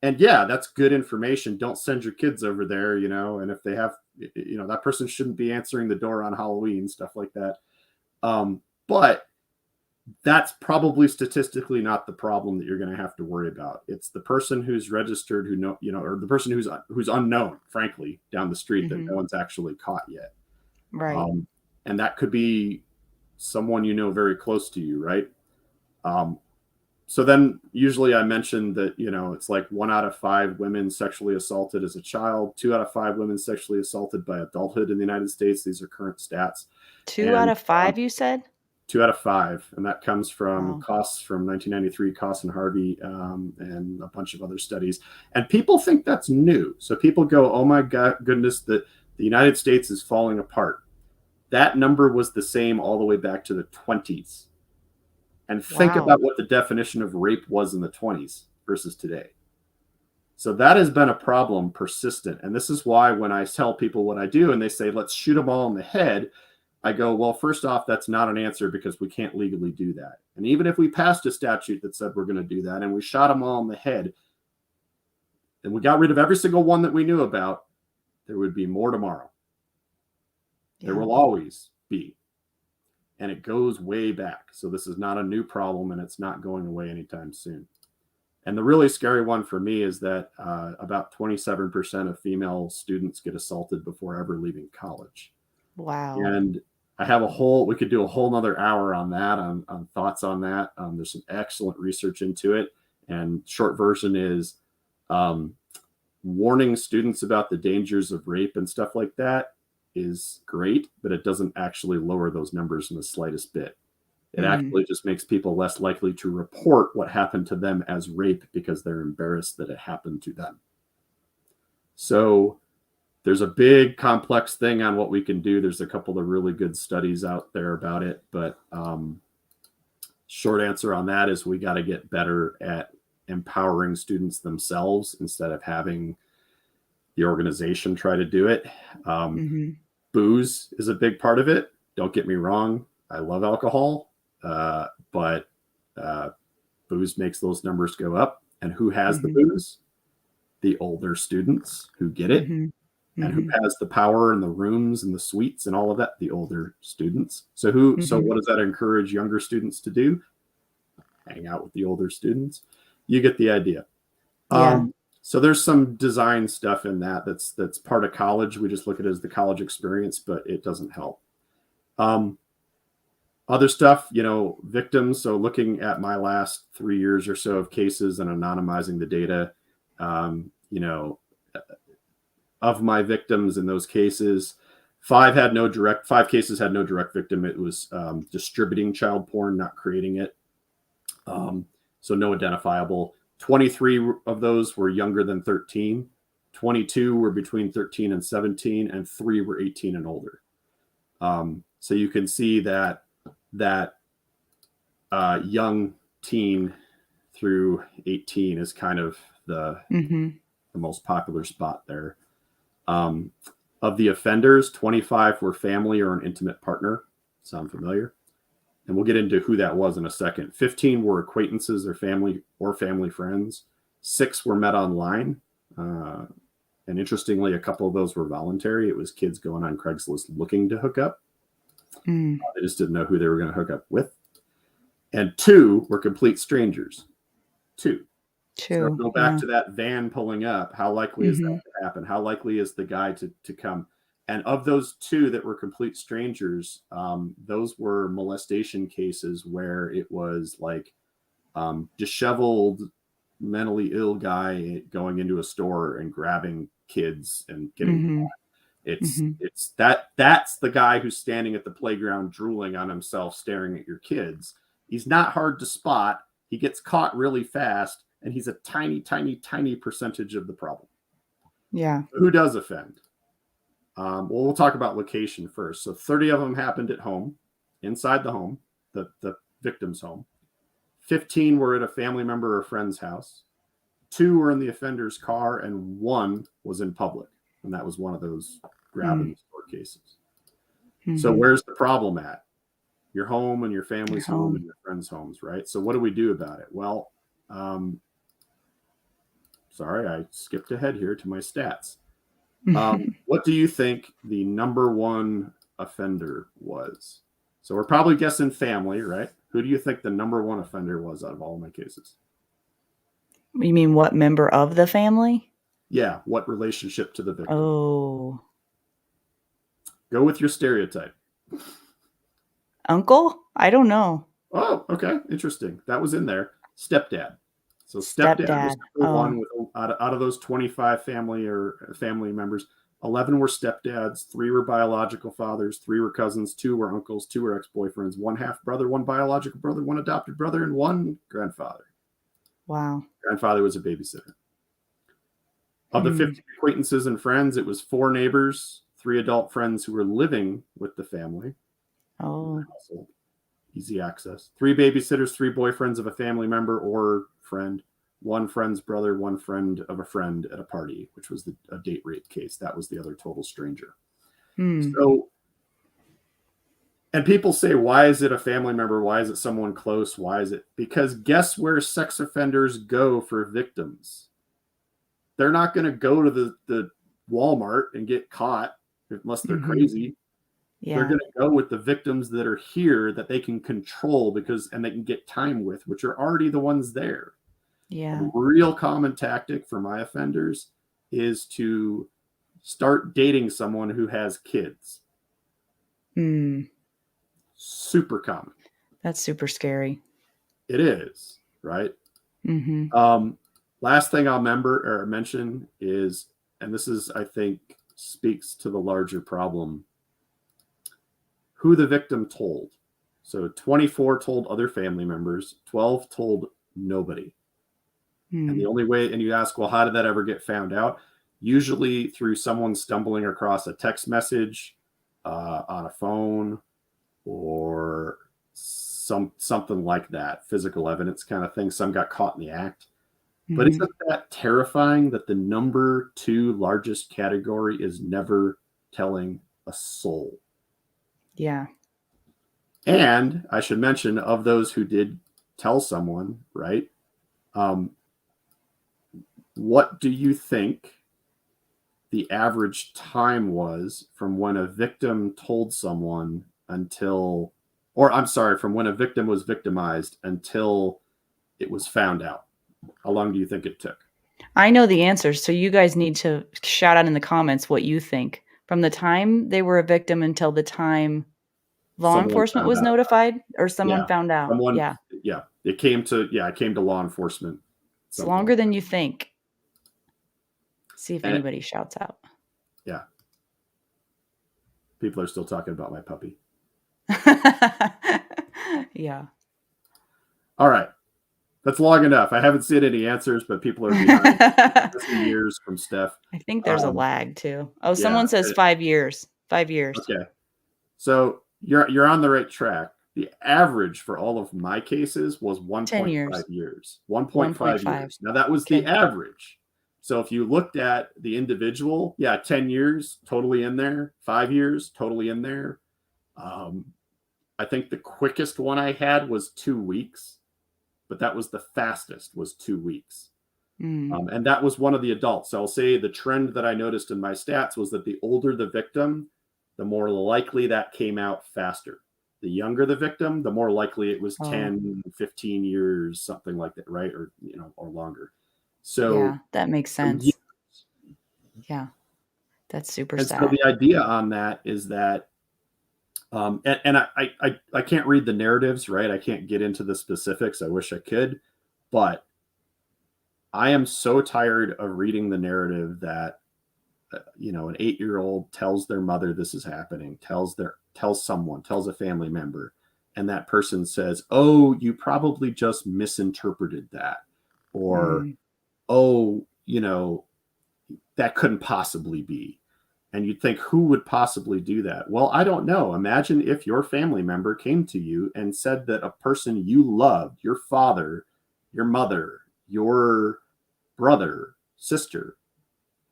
And yeah, that's good information. Don't send your kids over there, and if they have, that person shouldn't be answering the door on Halloween, stuff like that. But that's probably statistically not the problem that you're going to have to worry about. It's the person who's registered, or the person who's unknown, frankly, down the street, that no one's actually caught yet. Right. And that could be someone very close to you, right? So then usually I mentioned that, it's like 1 out of 5 women sexually assaulted as a child, 2 out of 5 women sexually assaulted by adulthood in the United States. These are current stats. 2 out And of 5, you said? 2 out of 5. And that comes from Wow. costs from 1993, Costs and Harvey, and a bunch of other studies. And people think that's new. So people go, oh my goodness, the United States is falling apart. That number was the same all the way back to the 20s. And think Wow. about what the definition of rape was in the 20s versus today. So that has been a problem, persistent. And this is why when I tell people what I do and they say, let's shoot them all in the head, I go, well, first off, that's not an answer because we can't legally do that. And even if we passed a statute that said we're going to do that and we shot them all in the head and we got rid of every single one that we knew about, there would be more tomorrow. Yeah. There will always be. And it goes way back. So this is not a new problem and it's not going away anytime soon. And the really scary one for me is that about 27% of female students get assaulted before ever leaving college. Wow. And I have we could do a whole nother hour on that, on thoughts on that. There's some excellent research into it. And short version is warning students about the dangers of rape and stuff like that is great, but it doesn't actually lower those numbers in the slightest bit. It actually just makes people less likely to report what happened to them as rape because they're embarrassed that it happened to them. So there's a big complex thing on what we can do. There's a couple of really good studies out there about it, but short answer on that is we got to get better at empowering students themselves instead of having the organization try to do it. Booze is a big part of it. Don't get me wrong. I love alcohol. But booze makes those numbers go up. And who has the booze? The older students who get it. And who has the power and the rooms and the suites and all of that? The older students. So what does that encourage younger students to do? Hang out with the older students. You get the idea. Yeah. So there's some design stuff in that's part of college. We just look at it as the college experience, but it doesn't help. Other stuff, victims. So looking at my last 3 years or so of cases and anonymizing the data, of my victims in those cases, 5 cases had no direct victim. It was distributing child porn, not creating it. So no identifiable. 23 of those were younger than 13. 22 were between 13 and 17, and 3 were 18 and older. So you can see that young teen through 18 is kind of the most popular spot there. Of the offenders, 25 were family or an intimate partner. Sound familiar? And we'll get into who that was in a second. 15 were acquaintances or family friends. 6 were met online. And interestingly, a couple of those were voluntary. It was kids going on Craigslist looking to hook up. They just didn't know who they were going to hook up with. And 2 were complete strangers. 2. So go back to that van pulling up. How likely is that to happen? How likely is the guy to come? And of those 2 that were complete strangers, those were molestation cases where it was like disheveled, mentally ill guy going into a store and grabbing kids and getting that's the guy who's standing at the playground drooling on himself, staring at your kids. He's not hard to spot. He gets caught really fast, and he's a tiny, tiny, tiny percentage of the problem. Yeah. Who does offend? Well, we'll talk about location first. So 30 of them happened at home, inside the home, the victim's home. 15 were at a family member or friend's house. 2 were in the offender's car, and 1 was in public. And that was one of those grab and store cases. So where's the problem at? Your home and your family's home and your friends' homes, right? So what do we do about it? Well, sorry, I skipped ahead here to my stats. What do you think the number 1 offender was? So we're probably guessing family, right? Who do you think the number 1 offender was out of all my cases? You mean what member of the family? Yeah, what relationship to the victim? Oh. Go with your stereotype. Uncle? I don't know. Oh, okay. Interesting. That was in there. Stepdad. So stepdad was number 1 with, out of those 25 family members. 11 were stepdads, 3 were biological fathers, 3 were cousins, 2 were uncles, 2 were ex-boyfriends, 1 half brother, 1 biological brother, 1 adopted brother, and 1 grandfather. Wow. Grandfather was a babysitter. Of the 50 acquaintances and friends, it was 4 neighbors, 3 adult friends who were living with the family. Oh. Easy access. 3 babysitters, 3 boyfriends of a family member or friend, one friend's brother, one friend of a friend at a party, which was a date rape case. That was the other total stranger. So, and people say, why is it a family member? Why is it someone close? Why is it? Because guess where sex offenders go for victims? They're not going to go to the Walmart and get caught unless they're crazy. They're going to go with the victims that are here that they can control and they can get time with, which are already the ones there. Yeah. A real common tactic for my offenders is to start dating someone who has kids. Super common. That's super scary. It is, right? Last thing I'll mention is, and this is, I think, speaks to the larger problem, who the victim told. So 24 told other family members, 12 told nobody. And the only way, and you ask, well, how did that ever get found out? Usually through someone stumbling across a text message on a phone or something like that, physical evidence kind of thing. Some got caught in the act. But isn't that terrifying that the number 2 largest category is never telling a soul? Yeah. And I should mention, of those who did tell someone, right? What do you think the average time was from when a victim told someone from when a victim was victimized until it was found out? How long do you think it took? I know the answers, so you guys need to shout out in the comments what you think. From the time they were a victim until the time law enforcement was notified, or someone found out. It came to law enforcement. It's longer than you think. See if anybody shouts out. Yeah. People are still talking about my puppy. Yeah. All right. That's long enough. I haven't seen any answers, but people are behind. Years from Steph. I think there's a lag too. Oh, someone says 5 years. 5 years. Okay. So you're on the right track. The average for all of my cases was 1.5 years. 1.5 years. Now that was the average. So if you looked at the individual, 10 years, totally in there. 5 years, totally in there. I think the quickest one I had was 2 weeks, but that was the fastest, was 2 weeks. And that was one of the adults. So I'll say the trend that I noticed in my stats was that the older the victim, the more likely that came out faster. The younger the victim, the more likely it was 10, 15 years, something like that, right? Or, or longer. So that makes sense. Yeah, that's super sad. So the idea on that is that, and I can't read the narratives, right? I can't get into the specifics. I wish I could, but I am so tired of reading the narrative that, an 8-year-old tells their mother this is happening, tells a family member, and that person says, "Oh, you probably just misinterpreted that," or "Oh, that couldn't possibly be." And you'd think, who would possibly do that? Well, I don't know. Imagine if your family member came to you and said that a person you loved, your father, your mother, your brother, sister,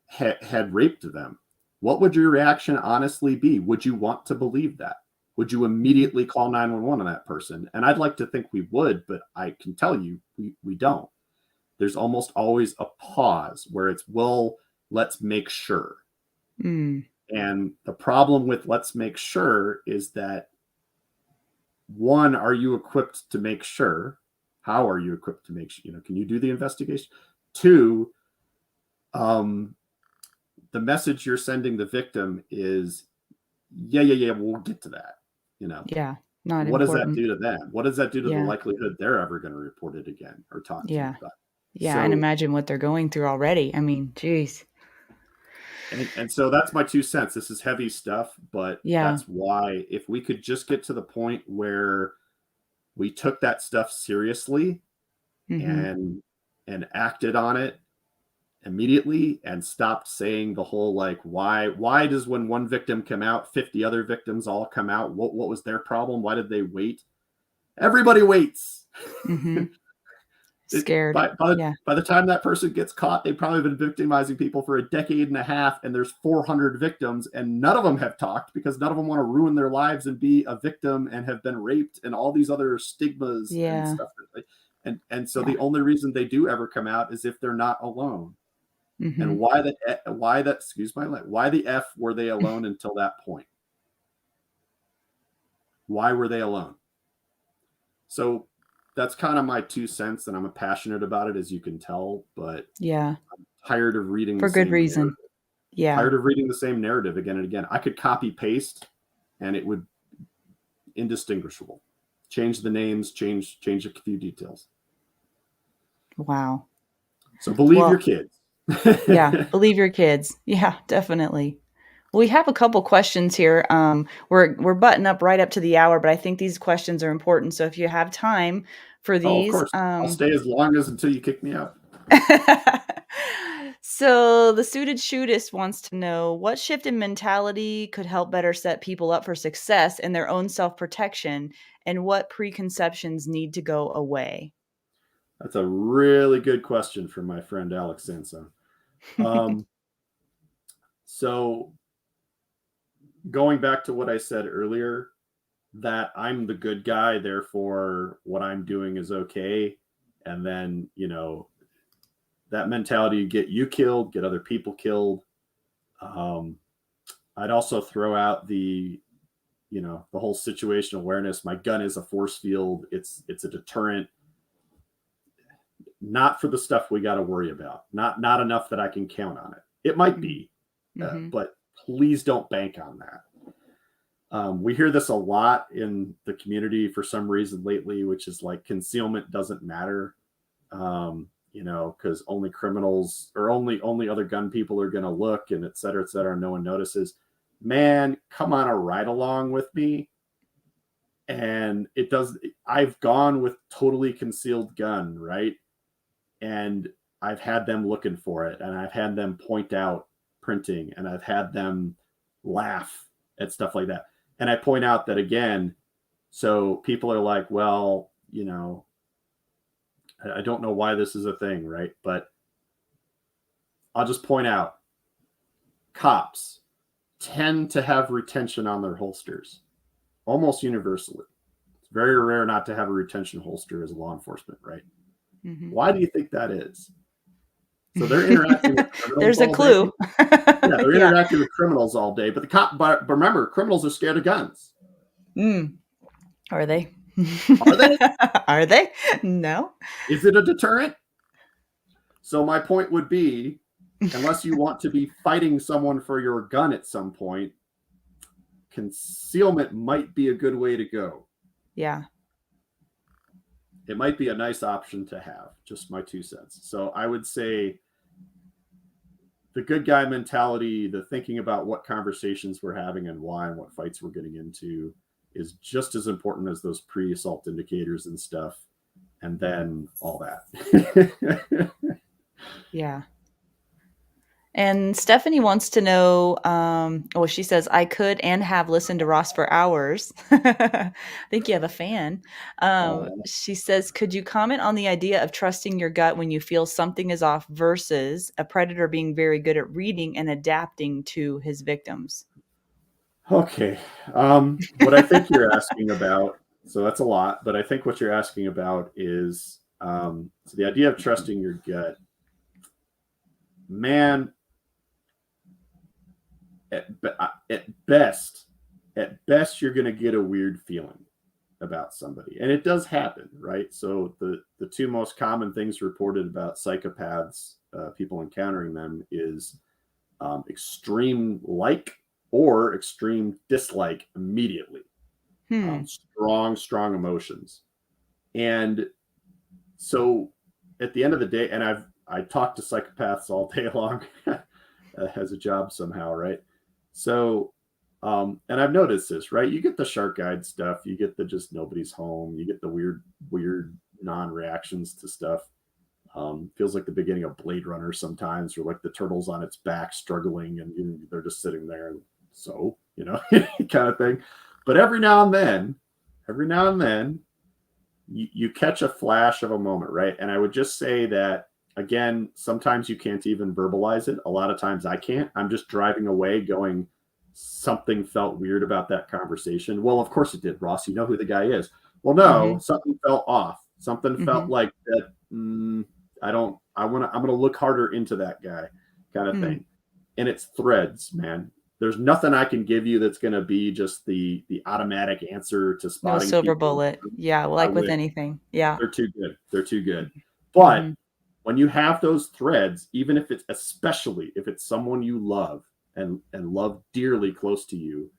had raped them. What would your reaction honestly be? Would you want to believe that? Would you immediately call 911 on that person? And I'd like to think we would, but I can tell you we don't. There's almost always a pause where it's, well, let's make sure. And the problem with let's make sure is that, one, are you equipped to make sure? How are you equipped to make sure? Can you do the investigation? 2, the message you're sending the victim is, we'll get to that. Yeah, not what important. Does that do to them? What does that do to the likelihood they're ever going to report it again or talk to you about it? Yeah, and imagine what they're going through already. I mean, geez. And so that's my 2 cents. This is heavy stuff, but that's why, if we could just get to the point where we took that stuff seriously and acted on it immediately and stopped saying the whole, why does, when one victim come out, 50 other victims all come out? What was their problem? Why did they wait? Everybody waits. Scared. By Yeah. the time that person gets caught, they've probably been victimizing people for a decade and a half, and there's 400 victims, and none of them have talked because none of them want to ruin their lives and be a victim and have been raped and all these other stigmas and Yeah. stuff. And so Yeah. the only reason they do ever come out is if they're not alone. And Mhm. why the F were they alone until that point? Why were they alone? So that's kind of my 2 cents, and I'm passionate about it, as you can tell, but Yeah. I'm tired of reading the For good same narrative. reason. Yeah. Tired of reading the same narrative again and again. I could copy paste and it would indistinguishable. Change the names, change a few details. Wow. So believe your Well, kids. yeah, believe your kids. Yeah, definitely. We have a couple questions here. We're butting up right up to the hour, but I think these questions are important. So if you have time for Oh, of these, course. I'll stay as long as until you kick me out. so the suited shootist wants to know what shift in mentality could help better set people up for success in their own self-protection, and what preconceptions need to go away. That's a really good question from my friend Alex Sanson. So going back to what I said earlier, that I'm the good guy, therefore what I'm doing is okay. And then, that mentality get you killed, get other people killed. I'd also throw out the whole situational awareness. My gun is a force field. It's a deterrent, not for the stuff we got to worry about. Not enough that I can count on it. It might be, Mm-hmm. but please don't bank on that. We hear this a lot in the community for some reason lately, which is like concealment doesn't matter. Because only criminals or only other gun people are going to look, and et cetera, no one notices. Man, come on a ride along with me. And I've gone with totally concealed gun, right? And I've had them looking for it, and I've had them point out printing, and I've had them laugh at stuff like that. And I point out that again, so people are like, well, I don't know why this is a thing, right? But I'll just point out cops tend to have retention on their holsters almost universally. It's very rare not to have a retention holster as a law enforcement, right? Mm-hmm. Why do you think that is? So they're interacting with criminals There's a all day. clue. Yeah, they're Yeah. interacting with criminals all day. But remember, criminals are scared of guns. Are they? Are they? Are they? No. Is it a deterrent? So my point would be, unless you want to be fighting someone for your gun at some point, concealment might be a good way to go. Yeah. It might be a nice option to have. Just my 2 cents. So I would say the good guy mentality, the thinking about what conversations we're having and why and what fights we're getting into is just as important as those pre-assault indicators and stuff. And then all that. Yeah. And Stephanie wants to know, she says, I could and have listened to Ross for hours. I think you have a fan. She says, could you comment on the idea of trusting your gut when you feel something is off versus a predator being very good at reading and adapting to his victims? Okay. What I think you're asking about, so that's a lot, but I think what you're asking about is so the idea of trusting your gut. Man, at best, you're going to get a weird feeling about somebody, and it does happen, right? So the two most common things reported about psychopaths, people encountering them, is extreme like or extreme dislike immediately. Strong emotions. And so at the end of the day, and I talk to psychopaths all day long as a job somehow, right? So, and I've noticed this, right? You get the shark guide stuff, you get the just nobody's home, you get the weird non-reactions to stuff. Feels like the beginning of Blade Runner sometimes, or like the turtle's on its back struggling and they're just sitting there. So, kind of thing. But every now and then, you catch a flash of a moment, right? And I would just say that, again, sometimes you can't even verbalize it. A lot of times I can't. I'm just driving away going, something felt weird about that conversation. Well, of course it did, Ross. You know who the guy is. Well, no, Mhm. something felt off. Something felt Mhm. like that. I'm going to look harder into that guy, kind of Hmm. thing. And it's threads, man. There's nothing I can give you that's going to be just the automatic answer to No spotting silver people. bullet. Yeah, I like with wish. anything. Yeah. They're too good. They're too good. But Mhm. when you have those threads, even if it's, especially if it's someone you love and love dearly close to you,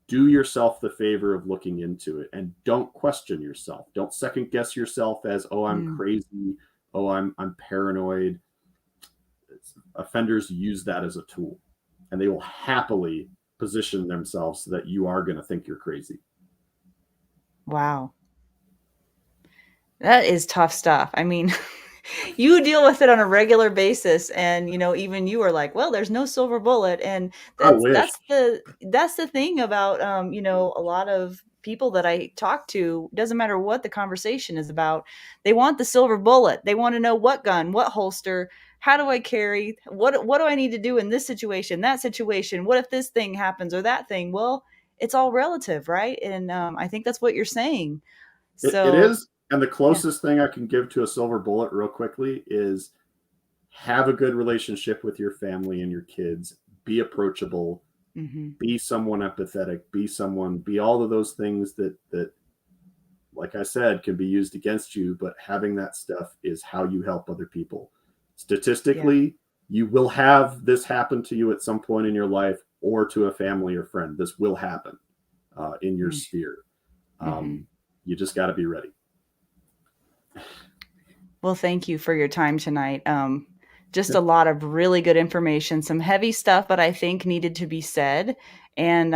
do yourself the favor of looking into it and don't question yourself. Don't second guess yourself as, oh, I'm Mm. crazy. Oh, I'm paranoid. Offenders use that as a tool, and they will happily position themselves so that you are going to think you're crazy. Wow. That is tough stuff. I mean, you deal with it on a regular basis, and even you are like, well, there's no silver bullet. And I that's wish. that's the thing about a lot of people that I talk to. Doesn't matter what the conversation is about, they want the silver bullet. They want to know what gun, what holster, how do I carry, what do I need to do in this situation, that situation, what if this thing happens or that thing. Well, it's all relative, right? And I think that's what you're saying. It So is. And the yeah. closest thing I can give to a silver bullet, real quickly, is have a good relationship with your family and your kids. Be approachable. Hmm. Be someone empathetic. Be all of those things that, like I said, can be used against you. But having that stuff is how you help other people. Yeah. Statistically, you will have this happen to you at some point in your life, or to a family or friend. This will happen in your sphere. Mm-hmm. Um, you just got to be ready. Well, thank you for your time tonight. Just a lot of really good information, some heavy stuff, but I think needed to be said. And,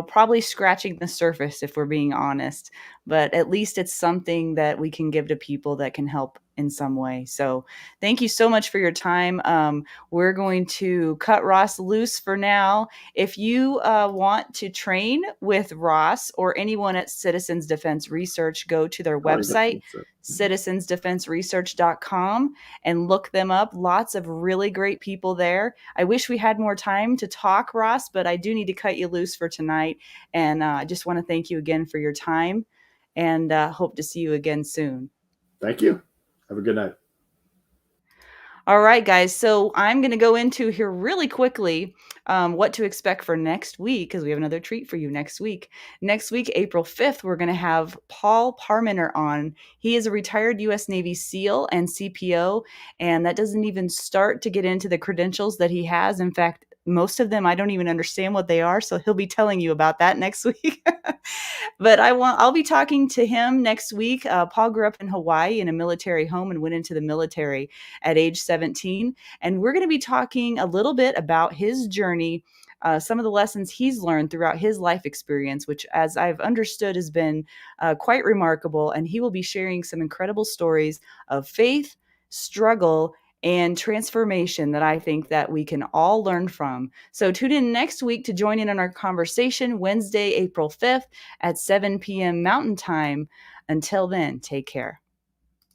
probably scratching the surface if we're being honest, but at least it's something that we can give to people that can help in some way. So thank you so much for your time. We're going to cut Ross loose for now. If you want to train with Ross or anyone at Citizens Defense Research, go to their Oh, yeah, website, that's it. citizensdefenseresearch.com, and look them up. Lots of really great people there. I wish we had more time to talk, Ross, but I do need to cut you loose for tonight. And I just want to thank you again for your time, and hope to see you again soon. Thank you. Have a good night. All right, guys. So I'm going to go into here really quickly what to expect for next week, because we have another treat for you next week. Next week, April 5th, we're going to have Paul Parmenter on. He is a retired U.S. Navy SEAL and CPO, and that doesn't even start to get into the credentials that he has. In fact, most of them I don't even understand what they are, so he'll be telling you about that next week. But I'll be talking to him next week. Paul grew up in Hawaii in a military home and went into the military at age 17. And we're going to be talking a little bit about his journey, some of the lessons he's learned throughout his life experience, which, as I've understood, has been quite remarkable. And he will be sharing some incredible stories of faith, struggle, and transformation that I think that we can all learn from. So tune in next week to join in on our conversation, Wednesday, April 5th at 7 p.m. Mountain Time. Until then, take care.